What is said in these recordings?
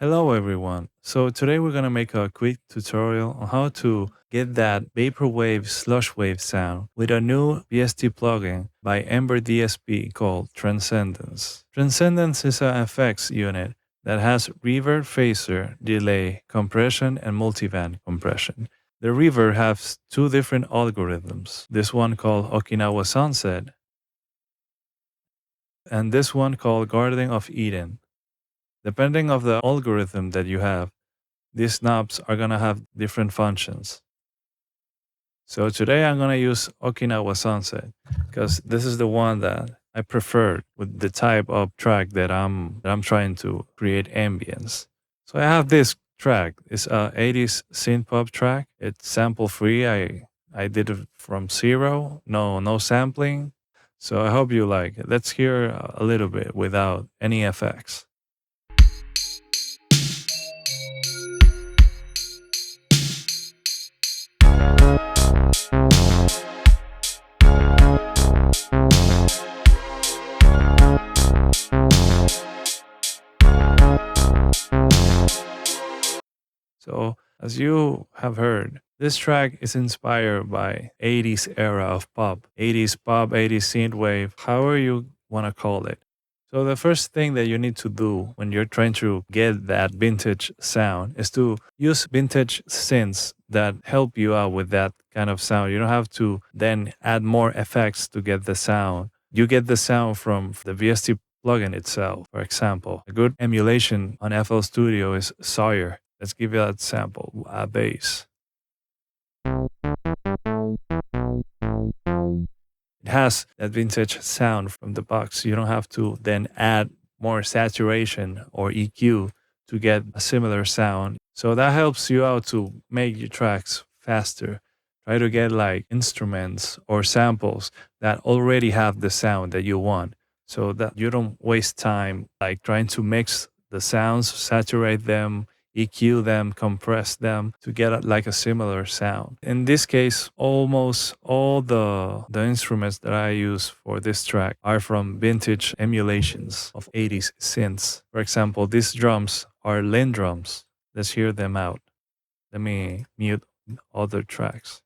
Hello everyone. So today we're going to make a quick tutorial on how to get that vaporwave slushwave sound with a new VST plugin by EmberDSP called Transcendence. Transcendence is an effects unit that has reverb, phaser, delay, compression, and multiband compression. The reverb has two different algorithms. This one called Okinawa Sunset and this one called Garden of Eden. Depending of the algorithm that you have, these knobs are going to have different functions. So today I'm going to use Okinawa Sunset because this is the one that I prefer with the type of track that I'm trying to create ambience. So I have this track. It's a 80s synth pop track. It's sample free. I did it from zero, no sampling. So I hope you like it. Let's hear a little bit without any effects. So, as you have heard, this track is inspired by 80s era of pop, 80s synthwave, however you want to call it. So the first thing that you need to do when you're trying to get that vintage sound is to use vintage synths that help you out with that kind of sound. You don't have to then add more effects to get the sound. You get the sound from the VST plugin itself. For example, a good emulation on FL Studio is Sawyer. Let's give you that sample, a bass. It has that vintage sound from the box. You don't have to then add more saturation or EQ to get a similar sound. So that helps you out to make your tracks faster. Try to get like instruments or samples that already have the sound that you want so that you don't waste time like trying to mix the sounds, saturate them, EQ them, compress them to get like a similar sound. In this case, almost all the instruments that I use for this track are from vintage emulations of 80s synths. For example, these drums are Lin drums. Let's hear them out. Let me mute other tracks.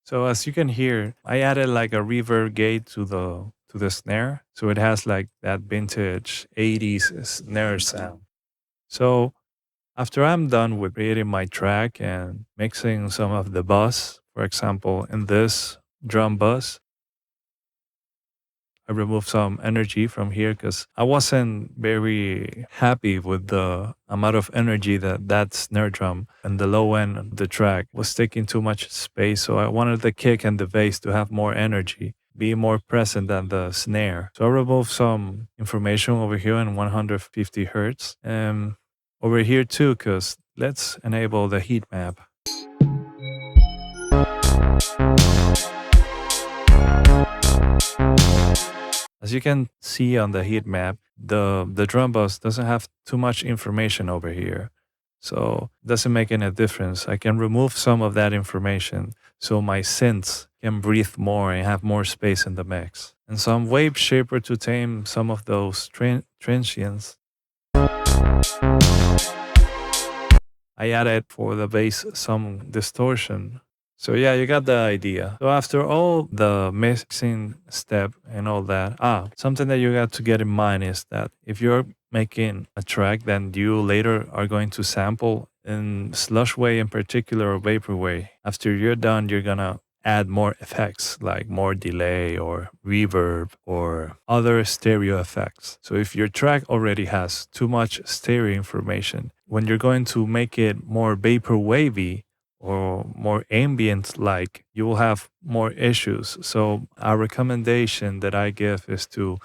So as you can hear, I added like a reverb gate to the snare. So it has like that vintage 80s snare sound. So after I'm done with creating my track and mixing some of the bus, for example, in this drum bus, I removed some energy from here because I wasn't very happy with the amount of energy that that snare drum and the low end of the track was taking too much space. So I wanted the kick and the bass to have more energy, be more present than the snare. So I removed some information over here in 150 hertz and over here too, because let's enable the heat map. As you can see on the heat map, the drum bus doesn't have too much information over here. So it doesn't make any difference. I can remove some of that information so my synths can breathe more and have more space in the mix. And some wave shaper to tame some of those transients. I added for the bass some distortion. So yeah, you got the idea. So after all the mixing step and all that, something that you got to get in mind is that if you're making a track, then you later are going to sample in Slushwave in particular or Vaporwave. After you're done, you're gonna add more effects like more delay or reverb or other stereo effects. So if your track already has too much stereo information, when you're going to make it more vaporwavy or more ambient like, you will have more issues. So our recommendation that I give is to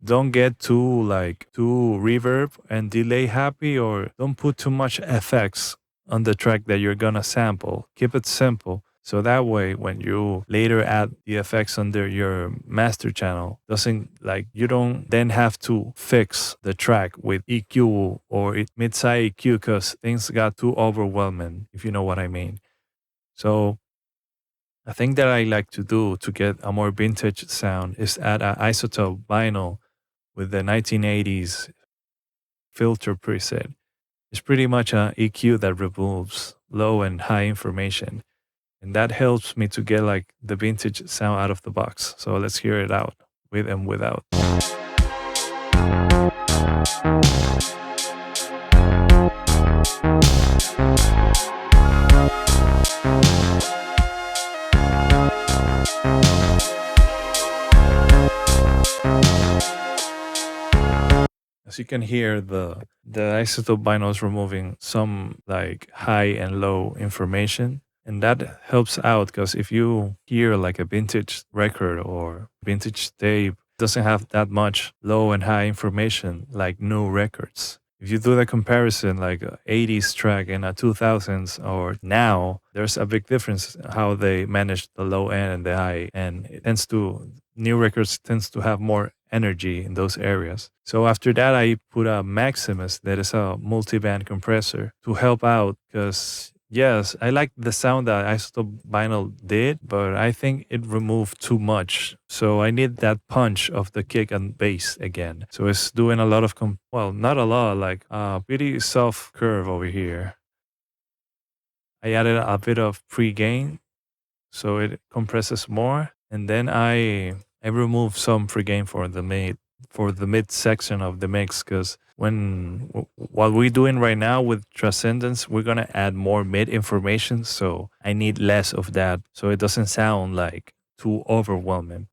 don't get too reverb and delay happy, or don't put too much effects on the track that you're gonna sample. Keep it simple So that way, when you later add the effects under your master channel, doesn't like you don't then have to fix the track with EQ or mid-side EQ because things got too overwhelming, if you know what I mean. So a thing that I like to do to get a more vintage sound is add an isotope vinyl with the 1980s filter preset. It's pretty much an EQ that removes low and high information. And that helps me to get like the vintage sound out of the box. So let's hear it out with and without. As you can hear, the isotope vinyl is removing some like high and low information. And that helps out because if you hear like a vintage record or vintage tape, it doesn't have that much low and high information like new records. If you do the comparison like a 80s track and a 2000s or now, there's a big difference how they manage the low end and the high. And it tends to, new records tends to have more energy in those areas. So after that, I put a Maximus that is a multiband compressor to help out because yes, I like the sound that Isotope Vinyl did, but I think it removed too much. So I need that punch of the kick and bass again. So it's doing a lot of, well, not a lot, like a pretty soft curve over here. I added a bit of pre-gain so it compresses more. And then I remove some pre-gain for the mid section of the mix because what we're doing right now with Transcendence, we're gonna add more mid information, so I need less of that so it doesn't sound like too overwhelming.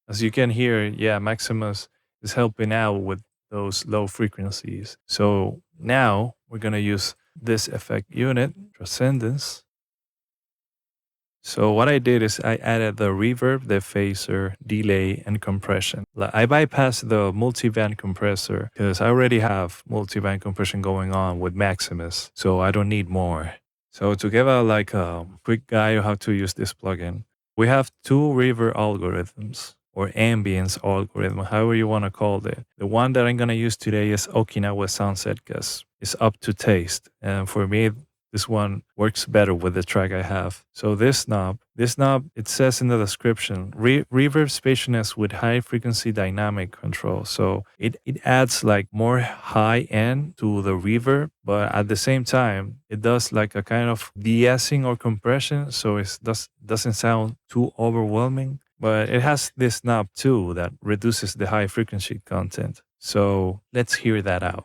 As you can hear, yeah, Maximus is helping out with those low frequencies. So now we're going to use this effect unit, Transcendence. So what I did is I added the reverb, the phaser, delay, and compression. I bypassed the multiband compressor because I already have multiband compression going on with Maximus, so I don't need more. So to give a quick guide on how to use this plugin, we have two reverb algorithms or ambience algorithm, however you want to call it. The one that I'm going to use today is Okinawa Sunset because it's up to taste. And for me, this one works better with the track I have. So this knob, it says in the description, reverb spaciousness with high frequency dynamic control. So it adds like more high end to the reverb, but at the same time, it does like a kind of de-essing or compression. So it doesn't sound too overwhelming. But it has this knob too that reduces the high frequency content. So let's hear that out.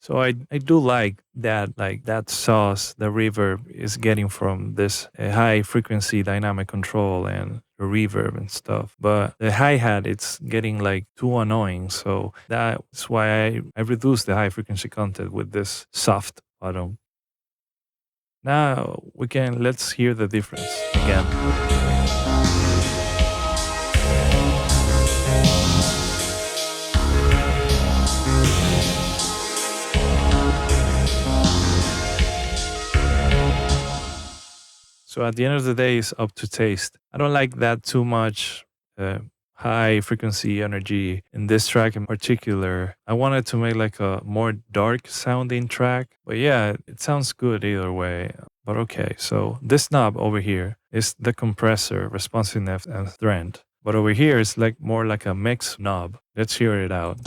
So I do like that sauce the reverb is getting from this high frequency dynamic control and the reverb and stuff. But the hi-hat, it's getting like too annoying. So that's why I reduced the high frequency content with this soft bottom. Now let's hear the difference again. So at the end of the day, it's up to taste. I don't like that too much high frequency energy. In this track in particular, I wanted to make like a more dark sounding track. But yeah, it sounds good either way. But okay, so this knob over here is the compressor, responsiveness, and strength. But over here is like more like a mix knob. Let's hear it out.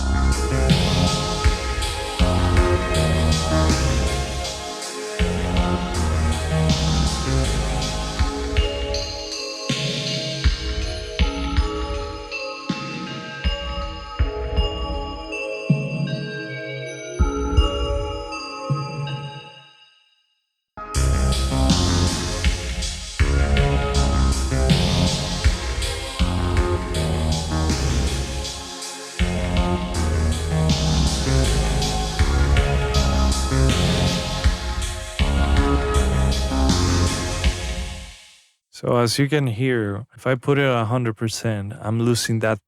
So as you can hear, if I put it at 100%, I'm losing that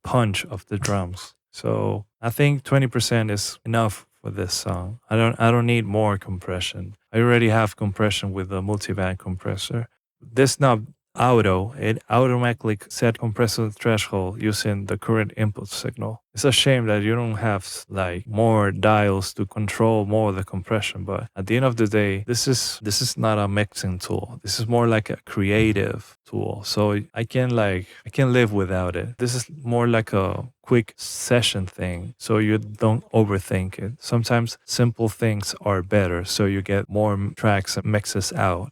punch of the drums. So I think 20% is enough for this song. I don't need more compression. I already have compression with the multiband compressor. This knob it automatically set compressor threshold using the current input signal. It's a shame that you don't have like more dials to control more of the compression, but at the end of the day, this is not a mixing tool. This is more like a creative tool. So I can live without it. This is more like a quick session thing, so you don't overthink it. Sometimes simple things are better, so you get more tracks and mixes out.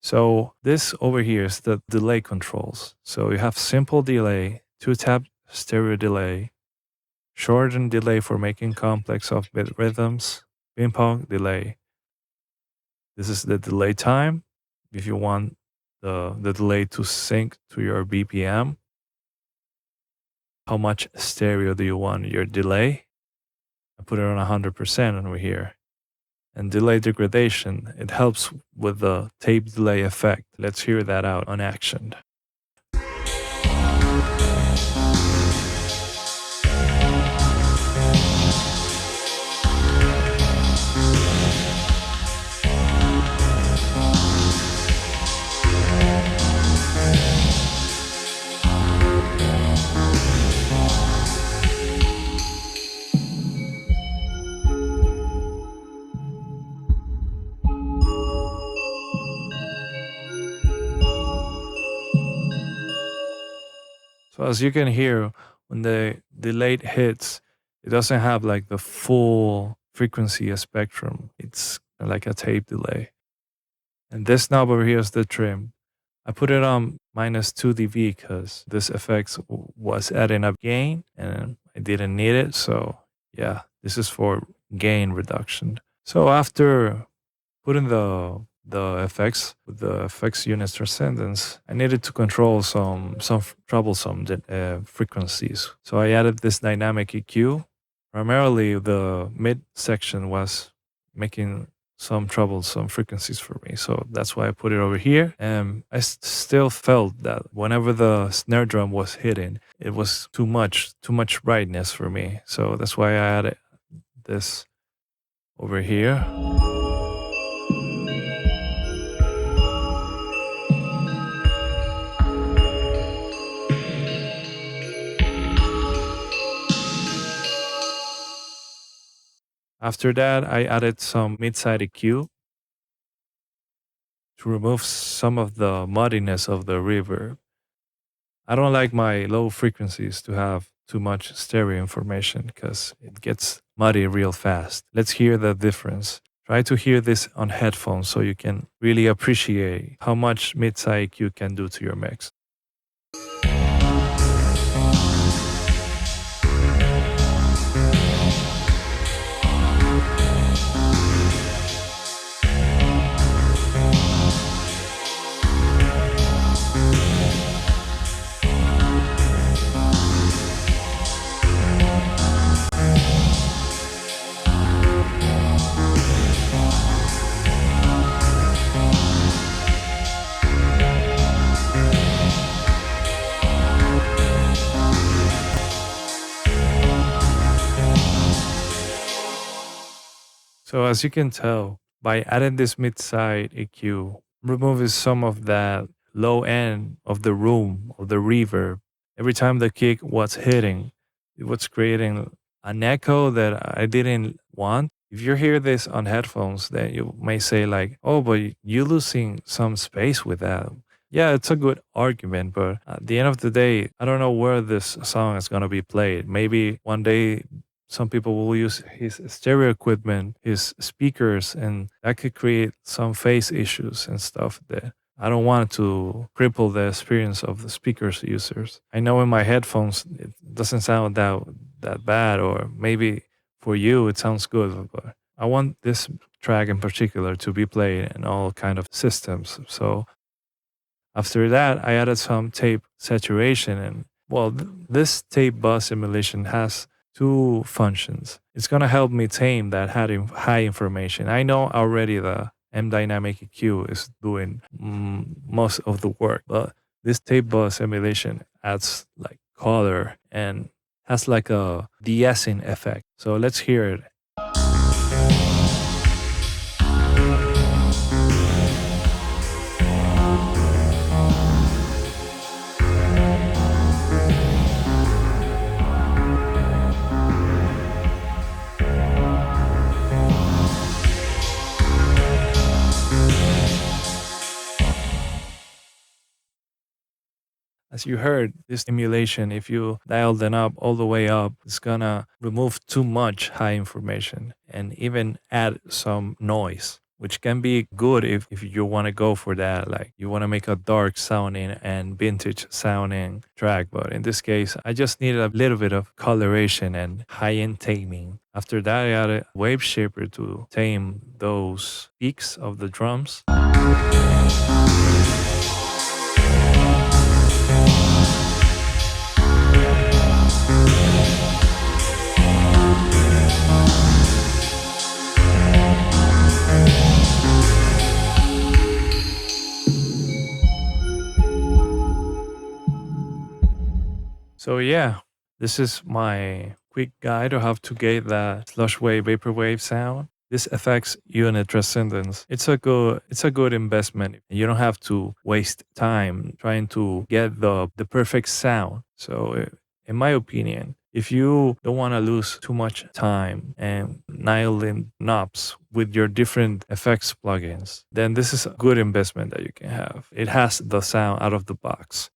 So this over here is the delay controls. So you have simple delay, two-tap stereo delay, shortened delay for making complex off-beat rhythms, ping-pong delay. This is the delay time. If you want the delay to sync to your BPM, how much stereo do you want your delay? I put it on 100% over here. And delay degradation, it helps with the tape delay effect. Let's hear that out unactioned. So as you can hear, when the delay hits, it doesn't have like the full frequency spectrum. It's like a tape delay. And this knob over here is the trim. I put it on -2 dB because this effect was adding up gain and I didn't need it. So yeah, this is for gain reduction. So after putting the effects with the effects unit Transcendence, I needed to control some troublesome frequencies. So I added this dynamic EQ. Primarily, the mid section was making some troublesome frequencies for me. So that's why I put it over here. And I still felt that whenever the snare drum was hitting, it was too much brightness for me. So that's why I added this over here. After that, I added some mid-side EQ to remove some of the muddiness of the reverb. I don't like my low frequencies to have too much stereo information because it gets muddy real fast. Let's hear the difference. Try to hear this on headphones so you can really appreciate how much mid-side EQ can do to your mix. So as you can tell, by adding this mid-side EQ, removing some of that low end of the room, of the reverb, every time the kick was hitting, it was creating an echo that I didn't want. If you hear this on headphones, then you may say like, "Oh, but you're losing some space with that." Yeah, it's a good argument, but at the end of the day, I don't know where this song is gonna be played. Maybe one day some people will use his stereo equipment, his speakers, and that could create some phase issues and stuff that I don't want to cripple the experience of the speakers users. I know in my headphones it doesn't sound that bad, or maybe for you it sounds good, but I want this track in particular to be played in all kind of systems. So after that, I added some tape saturation, and well, this tape bus emulation has two functions. It's gonna help me tame that high information. I know already the M dynamic EQ is doing most of the work, but this tape bus emulation adds like color and has like a de-essing effect. So let's hear it. As you heard, this emulation, if you dial them up all the way up, it's gonna remove too much high information and even add some noise, which can be good if you want to go for that. Like you want to make a dark sounding and vintage sounding track. But in this case, I just needed a little bit of coloration and high end taming. After that, I added a wave shaper to tame those peaks of the drums. So yeah, this is my quick guide on how to get that Slushwave vaporwave sound. This affects unit transcendence. It's a good investment. You don't have to waste time trying to get the perfect sound. So in my opinion, if you don't want to lose too much time and nailing knobs with your different effects plugins, then this is a good investment that you can have. It has the sound out of the box.